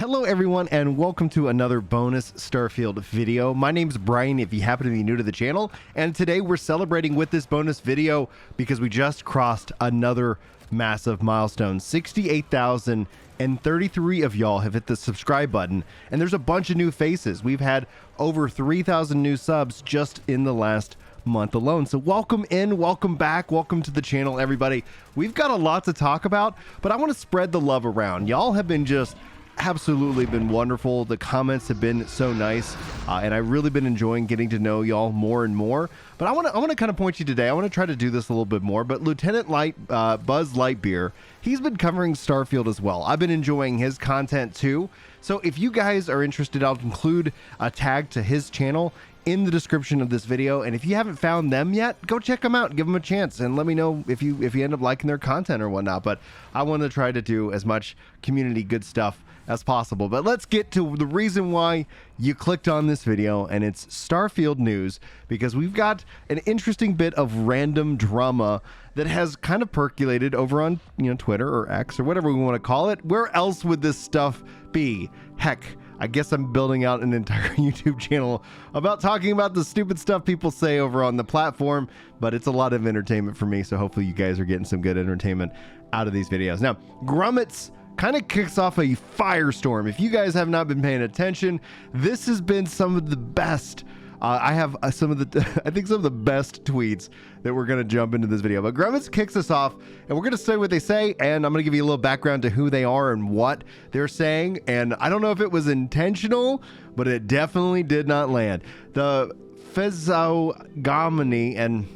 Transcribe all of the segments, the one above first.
Hello everyone and welcome to another bonus Starfield video. My name's Brian if you happen to be new to the channel, and today we're celebrating with this bonus video because we just crossed another massive milestone. 68,033 of y'all have hit the subscribe button, and there's a bunch of new faces. We've had over 3,000 new subs just in the last month alone. So welcome in, welcome back, welcome to the channel everybody. We've got a lot to talk about, but I want to spread the love around. Y'all have been just absolutely been wonderful. The comments have been so nice, and I've really been enjoying getting to know y'all more and more. But I want to kind of point you today. I want to try to do this a little bit more. But Lieutenant Buzz Lightyear, he's been covering Starfield as well. I've been enjoying his content too. So if you guys are interested, I'll include a tag to his channel in the description of this video, and if you haven't found them yet, go check them out, give them a chance, and let me know if you end up liking their content or whatnot. But I want to try to do as much community good stuff as possible. But let's get to the reason why you clicked on this video, and it's Starfield news, because we've got an interesting bit of random drama that has kind of percolated over on Twitter or X or whatever we want to call it. Where else would this stuff be? Heck, I guess I'm building out an entire YouTube channel about talking about the stupid stuff people say over on the platform, but it's a lot of entertainment for me, so hopefully you guys are getting some good entertainment out of these videos. Now, Grummets kind of kicks off a firestorm. If you guys have not been paying attention, this has been some of the best. I have some of the, I think some of the best tweets that we're going to jump into this video. But Grummets kicks us off, and we're going to say what they say, and I'm going to give you a little background to who they are and what they're saying. And I don't know if it was intentional, but it definitely did not land. The Fezzogamini, and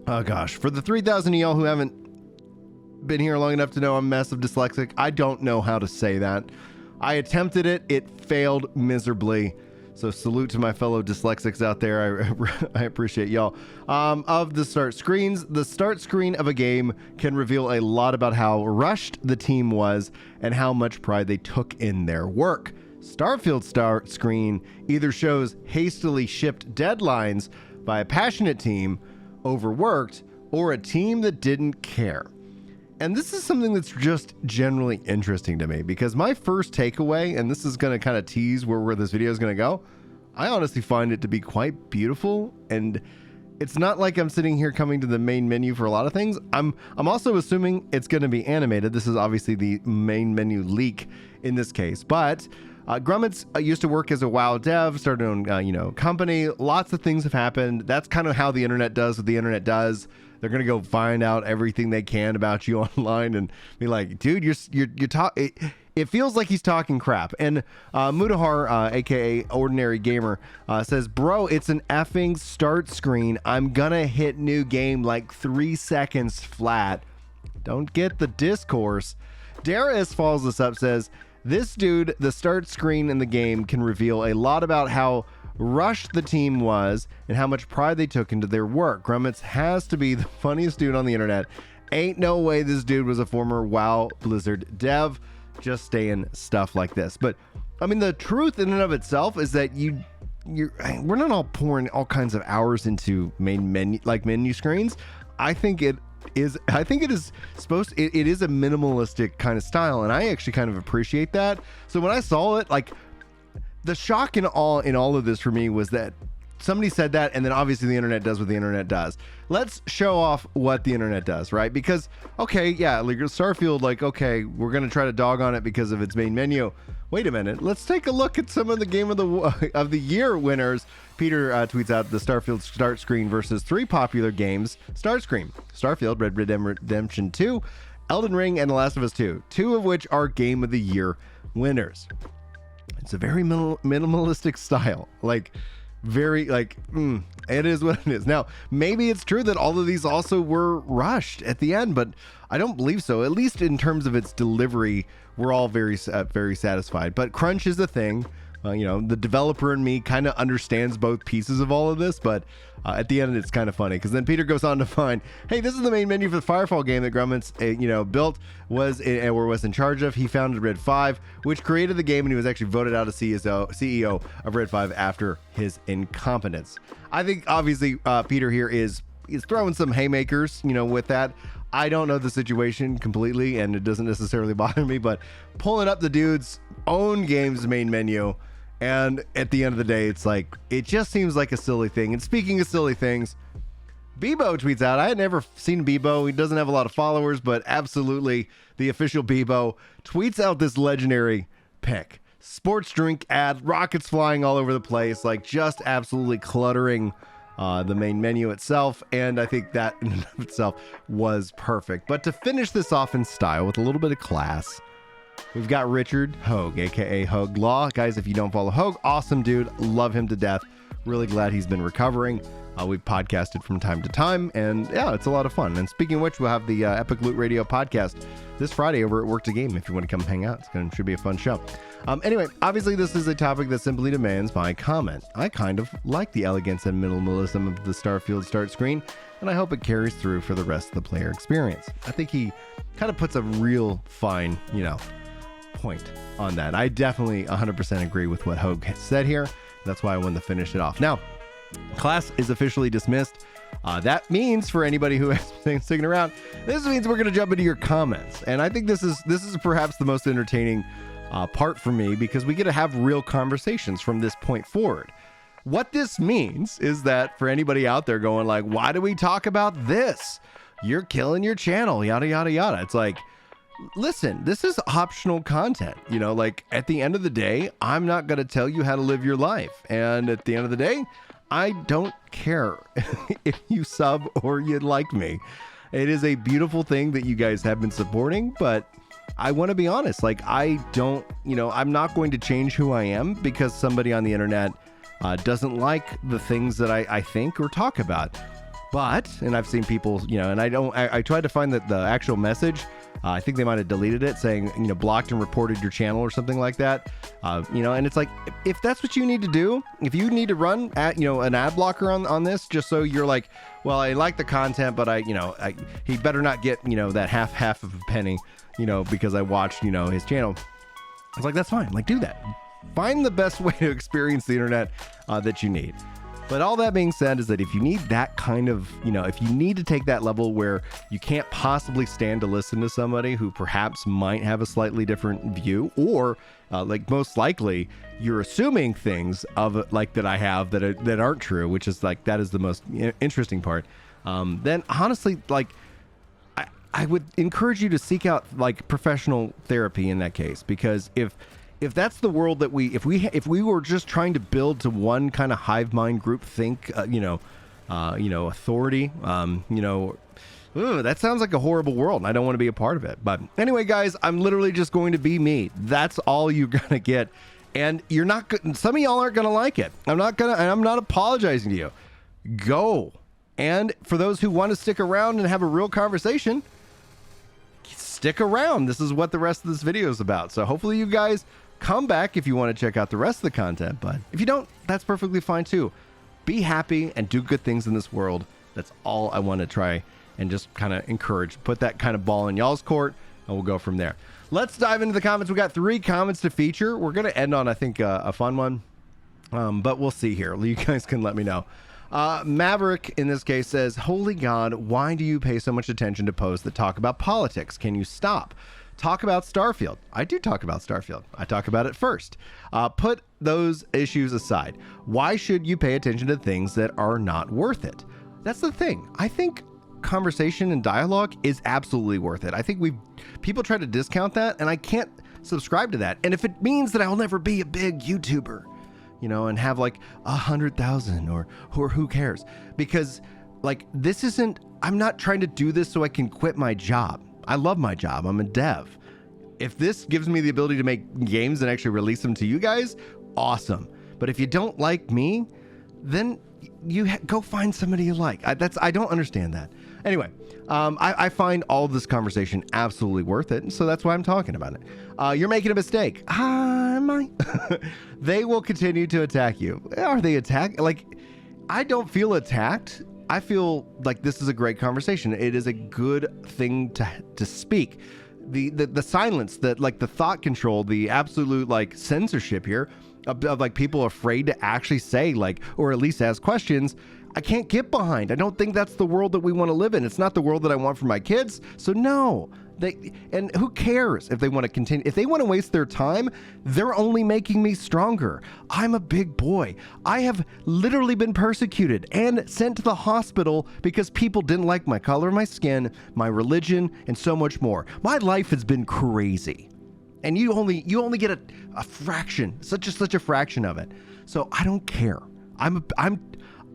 oh gosh, for the 3,000 of y'all who haven't been here long enough to know I'm massive dyslexic, I don't know how to say that. I attempted it, it failed miserably. So salute to my fellow dyslexics out there. I appreciate y'all. Of the start screens, the start screen of a game can reveal a lot about how rushed the team was and how much pride they took in their work. Starfield start screen either shows hastily shipped deadlines by a passionate team, overworked, or a team that didn't care. And this is something that's just generally interesting to me, because my first takeaway, and this is going to kind of tease where this video is going to go, I honestly find it to be quite beautiful. And it's not like I'm sitting here coming to the main menu for a lot of things. I'm also assuming it's going to be animated. This is obviously the main menu leak in this case, but Grummets used to work as a WoW dev, started on company. Lots of things have happened. That's kind of how the internet does what the internet does. They're gonna go find out everything they can about you online and be like, dude, you're talking. It feels like he's talking crap. And Mudahar, aka Ordinary Gamer, says, "Bro, it's an effing start screen. I'm gonna hit new game like 3 seconds flat. Don't get the discourse." Darius follows this up, says, "This dude, the start screen in the game can reveal a lot about how rushed the team was and how much pride they took into their work. Grummets has to be the funniest dude on the internet. Ain't no way this dude was a former WoW Blizzard dev, just saying stuff like this." But I mean, the truth in and of itself is that we're not all pouring all kinds of hours into menu screens. I think it is supposed to, it is a minimalistic kind of style, and I actually kind of appreciate that. So when I saw it, like, the shock in all of this for me was that somebody said that, and then obviously the internet does what the internet does. Let's show off what the internet does, right? Because, okay, yeah, like Starfield, like, okay, we're going to try to dog on it because of its main menu. Wait a minute. Let's take a look at some of the game of the year winners. Peter tweets out the Starfield start screen versus 3 popular games start screen: Starfield, Red Dead Redemption 2, Elden Ring, and The Last of Us 2, 2 of which are game of the year winners. It's a very minimalistic style, like very it is what it is. Now, maybe it's true that all of these also were rushed at the end, but I don't believe so. At least in terms of its delivery, we're all very satisfied. But crunch is a thing. The developer in me kind of understands both pieces of all of this, but at the end it's kind of funny, because then Peter goes on to find, hey, this is the main menu for the Firefall game that Grummets built, was in charge of. He founded Red 5, which created the game, and he was actually voted out as CEO of Red 5 after his incompetence. I think obviously Peter here is he's throwing some haymakers, with that. I don't know the situation completely, and it doesn't necessarily bother me, but pulling up the dude's own game's main menu, and at the end of the day, it's like, it just seems like a silly thing. And speaking of silly things, Bebo tweets out, I had never seen Bebo. He doesn't have a lot of followers, but absolutely the official Bebo tweets out this legendary pic. Sports drink ad, rockets flying all over the place, like just absolutely cluttering the main menu itself, and I think that in and of itself was perfect. But to finish this off in style with a little bit of class, we've got Richard Hogue, aka Hogue Law. Guys, if you don't follow Hogue, awesome dude, love him to death. Really glad he's been recovering. We've podcasted from time to time, and yeah, it's a lot of fun. And speaking of which, we'll have the Epic Loot Radio podcast this Friday over at Work to Game if you want to come hang out. Should be a fun show. Anyway, obviously this is a topic that simply demands my comment. I kind of like the elegance and minimalism of the Starfield start screen, and I hope it carries through for the rest of the player experience. I think he kind of puts a real fine, point on that. I definitely 100% agree with what Hogue said here. That's why I wanted to finish it off. Now, class is officially dismissed. That means for anybody who has been sticking around, this means we're going to jump into your comments. And I think this is perhaps the most entertaining part for me, because we get to have real conversations from this point forward. What this means is that for anybody out there going like, why do we talk about this? You're killing your channel, yada, yada, yada. It's like, listen, this is optional content. Like at the end of the day, I'm not going to tell you how to live your life. And at the end of the day, I don't care if you sub or you like me. It is a beautiful thing that you guys have been supporting, but I want to be honest. Like, I don't, I'm not going to change who I am because somebody on the internet doesn't like the things that I think or talk about. But, and I've seen people, and I tried to find the actual message. I think they might have deleted it saying, blocked and reported your channel or something like that. And it's like, if that's what you need to do, if you need to run at, an ad blocker on this, just so you're like, well, I like the content, but he better not get, that half of a penny, because I watched, his channel. I was like, that's fine. Like, do that. Find the best way to experience the internet that you need. But all that being said is that if you need that kind of, if you need to take that level where you can't possibly stand to listen to somebody who perhaps might have a slightly different view, or like most likely you're assuming things of like that I have that aren't true, which is like, that is the most interesting part. Then honestly, like I would encourage you to seek out like professional therapy in that case, because if that's the world that if we were just trying to build to one kind of hive mind group think, authority, that sounds like a horrible world, and I don't want to be a part of it. But anyway, guys, I'm literally just going to be me. That's all you're gonna get, and you're not. Some of y'all aren't gonna like it. I'm not apologizing to you. Go, and for those who want to stick around and have a real conversation, stick around. This is what the rest of this video is about. So hopefully you guys come back if you want to check out the rest of the content, but if you don't, that's perfectly fine too. Be happy and do good things in this world. That's all I want to try and just kind of encourage. Put that kind of ball in y'all's court, and we'll go from there. Let's dive into the comments. We got 3 comments to feature. We're going to end on, I think, a fun one, but we'll see here. You guys can let me know. Maverick, in this case, says, holy God, why do you pay so much attention to posts that talk about politics? Can you stop? Talk about Starfield. I do talk about Starfield. I talk about it first. Put those issues aside. Why should you pay attention to things that are not worth it? That's the thing. I think conversation and dialogue is absolutely worth it. I think people try to discount that, and I can't subscribe to that. And if it means that I'll never be a big YouTuber, and have like 100,000 or who cares? Because like, I'm not trying to do this so I can quit my job. I love my job. I'm a dev. If this gives me the ability to make games and actually release them to you guys, awesome. But if you don't like me, then you go find somebody you like. I don't understand that. Anyway, I find all of this conversation absolutely worth it, and so that's why I'm talking about it. You're making a mistake. Am I? They will continue to attack you. Are they attacked? Like, I don't feel attacked. I feel like this is a great conversation. It is a good thing to speak. The silence, that like the thought control, the absolute like censorship here of like people afraid to actually say like, or at least ask questions. I can't get behind. I don't think that's the world that we want to live in. It's not the world that I want for my kids. So no, and who cares if they want to continue? If they want to waste their time, they're only making me stronger. I'm a big boy. I have literally been persecuted and sent to the hospital because people didn't like my color of my skin, my religion, and so much more. My life has been crazy. And you only get a fraction, such a fraction of it. So I don't care.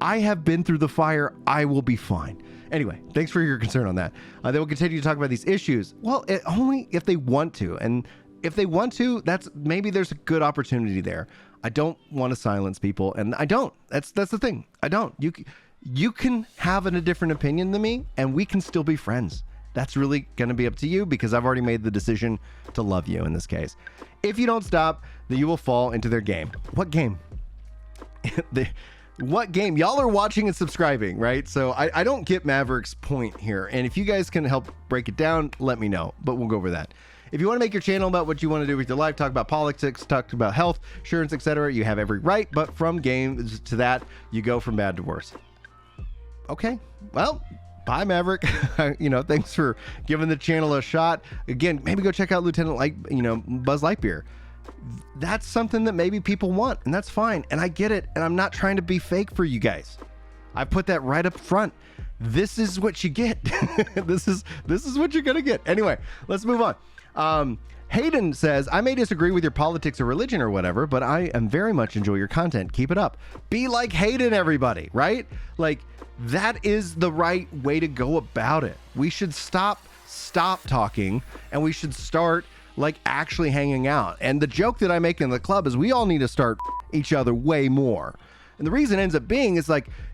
I have been through the fire. I will be fine. Anyway, thanks for your concern on that. They will continue to talk about these issues. Well, only if they want to. And if they want to, maybe there's a good opportunity there. I don't want to silence people, and I don't. That's the thing. I don't. You can have a different opinion than me, and we can still be friends. That's really going to be up to you, because I've already made the decision to love you in this case. If you don't stop, then you will fall into their game. What game? What game? Y'all are watching and subscribing, right? So I don't get Maverick's point here. And if you guys can help break it down, let me know. But we'll go over that. If you want to make your channel about what you want to do with your life, talk about politics, talk about health, insurance, etc., you have every right. But from games to that, you go from bad to worse. Okay. Well, bye, Maverick. Thanks for giving the channel a shot. Again, maybe go check out Lieutenant Buzz Lightyear. That's something that maybe people want, and that's fine. And I get it. And I'm not trying to be fake for you guys. I put that right up front. This is what you get. This is what you're going to get. Anyway, let's move on. Hayden says, I may disagree with your politics or religion or whatever, but I am very much enjoy your content. Keep it up. Be like Hayden, everybody, right? Like, that is the right way to go about it. We should stop talking, and we should start actually hanging out. And the joke that I make in the club is we all need to start each other way more. And the reason ends up being is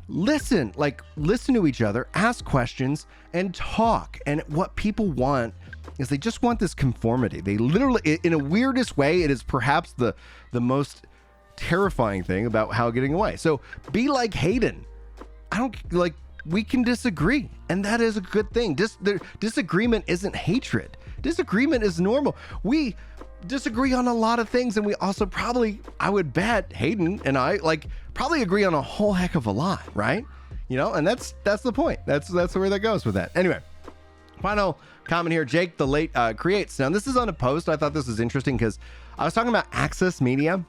listen to each other, ask questions, and talk. And what people want is they just want this conformity. They literally, in a weirdest way, it is perhaps the most terrifying thing about how getting away. So be like Hayden. We can disagree, and that is a good thing. Disagreement isn't hatred. Disagreement is normal. We disagree on a lot of things, and we also probably, I would bet, Hayden and I probably agree on a whole heck of a lot, right? And that's the point. That's where that goes with that. Anyway, final comment here. Jake the Late creates. Now, this is on a post. I thought this was interesting because I was talking about access media.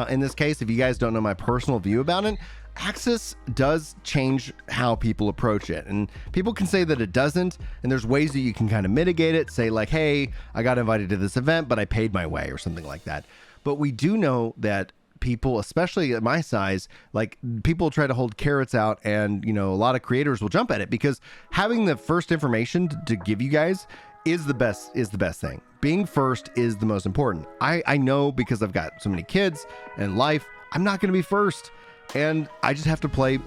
In this case, if you guys don't know my personal view about it, access does change how people approach it, and people can say that it doesn't, and there's ways that you can kind of mitigate it. Say hey, I got invited to this event, but I paid my way, or something like that. But we do know that people, especially at my size, people try to hold carrots out, and a lot of creators will jump at it, because having the first information to give you guys is the best thing. Being first is the most important. I know, because I've got so many kids and life, I'm not going to be first. And I just have to play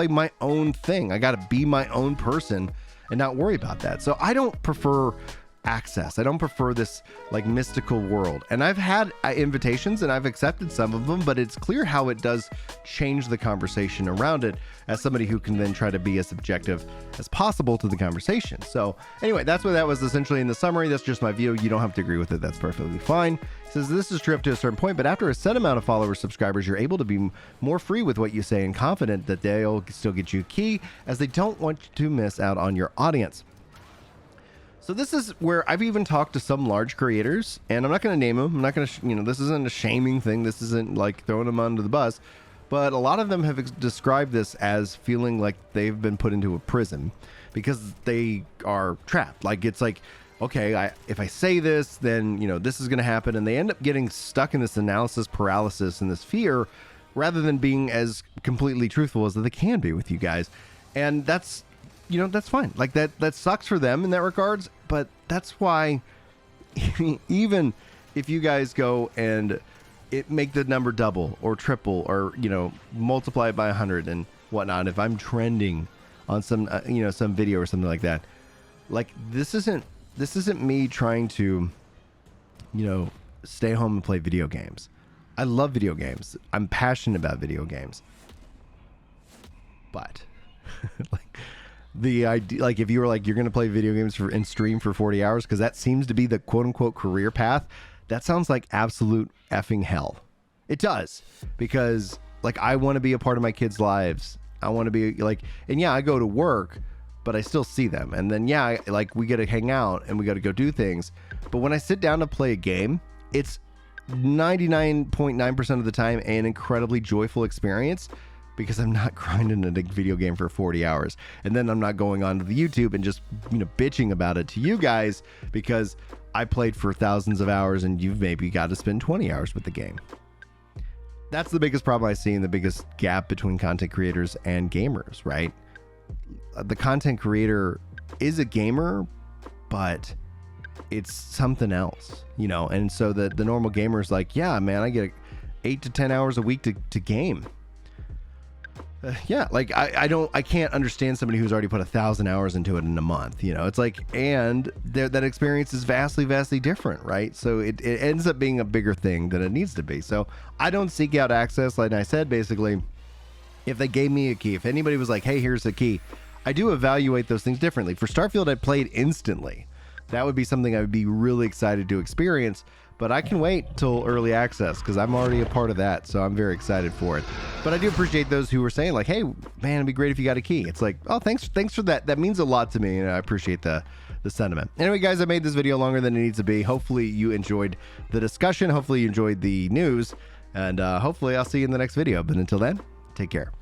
my own thing. I got to be my own person and not worry about that. So I don't prefer access. I don't prefer this mystical world. And I've had invitations, and I've accepted some of them, but it's clear how it does change the conversation around it, as somebody who can then try to be as objective as possible to the conversation. So anyway, that's what that was essentially in the summary. That's just my view. You don't have to agree with it. That's perfectly fine. It says this is true up to a certain point, but after a set amount of followers, subscribers, you're able to be more free with what you say and confident that they'll still get you a key, as they don't want you to miss out on your audience. So this is where I've even talked to some large creators, and I'm not going to name them. I'm not going to, this isn't a shaming thing. This isn't throwing them under the bus, but a lot of them have described this as feeling like they've been put into a prison because they are trapped. It's okay, if I say this, then, this is going to happen. And they end up getting stuck in this analysis paralysis and this fear, rather than being as completely truthful as they can be with you guys. And that's fine. That sucks for them in that regards, but that's why even if you guys go and make the number double or triple, or, multiply it by 100 and whatnot, if I'm trending on some, some video or something like that, this isn't me trying to, stay home and play video games. I love video games. I'm passionate about video games, but the idea, if you were you're going to play video games and stream for 40 hours, because that seems to be the quote unquote career path, that sounds like absolute effing hell. It does, because I want to be a part of my kids' lives. I want to be like, and yeah, I go to work, but I still see them. And then, yeah, like we get to hang out and we got to go do things. But when I sit down to play a game, it's 99.9% of the time an incredibly joyful experience because I'm not grinding a video game for 40 hours. And then I'm not going on to the YouTube and just, bitching about it to you guys because I played for thousands of hours and you've maybe got to spend 20 hours with the game. That's the biggest problem I see and the biggest gap between content creators and gamers, right? The content creator is a gamer, but it's something else, and so the normal gamer is like, yeah, man, I get 8 to 10 hours a week to game. Yeah, like I can't understand somebody who's already put 1,000 hours into it in a month. It's like, and that experience is vastly different, right? So it ends up being a bigger thing than it needs to be. So I don't seek out access. Like I said, basically, if they gave me a key, if anybody was like, hey, here's the key, I do evaluate those things differently. For Starfield, I played instantly. That would be something I would be really excited to experience, but I can wait till early access because I'm already a part of that, so I'm very excited for it. But I do appreciate those who were saying like, hey, man, it'd be great if you got a key. It's like, oh, thanks for that. That means a lot to me, and I appreciate the sentiment. Anyway, guys, I made this video longer than it needs to be. Hopefully you enjoyed the discussion. Hopefully you enjoyed the news, and hopefully I'll see you in the next video. But until then, take care.